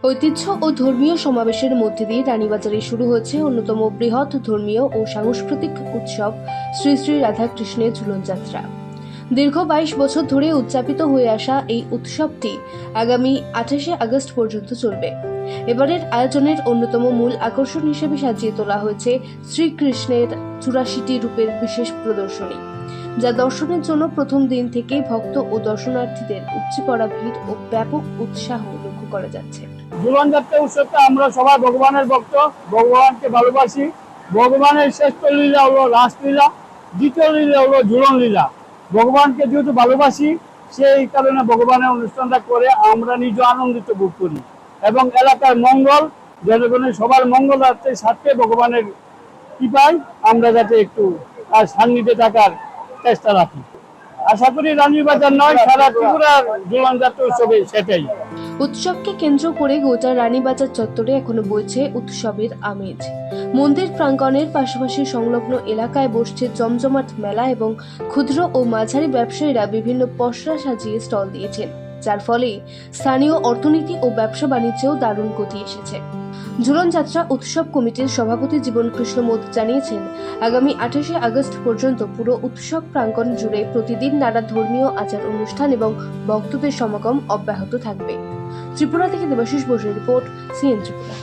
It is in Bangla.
ঐতিহ্য ও ধর্মীয় সমাবেশের মধ্যে দিয়ে রানীবাজারে শুরু হয়েছে অন্যতম বৃহৎ ধর্মীয় ও সাংস্কৃতিক উৎসব শ্রী শ্রী রাধাকৃষ্ণের ঝুলন যাত্রা। দীর্ঘ 22 বছর ধরে উদযাপিত হয়ে আসা এই উৎসবটি আগামী 28শে আগস্ট পর্যন্ত চলবে। এবারের আয়োজনের অন্যতম মূল আকর্ষণ হিসেবে সাজিয়ে তোলা হয়েছে শ্রীকৃষ্ণের 84টি রূপের বিশেষ প্রদর্শনী, যা দর্শনের জন্য প্রথম দিন থেকেই ভক্ত ও দর্শনার্থীদের উপচে পড়া ভিড় ও ব্যাপক উৎসাহ লক্ষ্য করা যাচ্ছে। ঝুলন যাত্রা উৎসবটা আমরা সবাই ভগবানের ভক্ত, ভগবানকে ভালোবাসি। ভগবানের শ্রেষ্ঠ লীলা হলো রাসলীলা, দ্বিতীয় লীলা হলো ঝুলন লীলা। ভগবানকে যেহেতু ভালোবাসি, সেই কারণে ভগবানের অনুষ্ঠানটা করে আমরা নিজে আনন্দিত বোধ করি এবং এলাকার মঙ্গল, জনগণের সবার মঙ্গলার্থে স্বার্থে ভগবানের কৃপায় আমরা যাতে একটু তার সান্নিধ্যে থাকার চেষ্টা রাখি। আশা করি রানীবাজার নয়, সারা ত্রিপুরার ঝুলন যাত্রা উৎসবে সেটাই। উৎসবকে কেন্দ্র করে গোটা রানীবাজার চত্বরে এখনো বইছে উৎসবের আমেজ। মন্দির প্রাঙ্গণের পাশাপাশি সংলগ্ন এলাকায় বসছে জমজমাট মেলা এবং ক্ষুদ্র ও মাঝারি ব্যবসায়ীরা বিভিন্ন পসরা সাজিয়ে স্টল দিয়েছেন, যার ফলে স্থানীয় অর্থনীতি ও ব্যবসা বাণিজ্যেও দারুণ গতি এসেছে। ঝুলন যাত্রা উৎসব কমিটির সভাপতি জীবন কৃষ্ণ মোদ জানিয়েছেন, আগামী 28শে আগস্ট পর্যন্ত পুরো উৎসব প্রাঙ্গণ জুড়ে প্রতিদিন নানা ধর্মীয় আচার অনুষ্ঠান এবং ভক্তদের সমাগম অব্যাহত থাকবে। ত্রিপুরা থেকে দেবাশিস বোসের রিপোর্ট, সিএন ত্রিপুরা।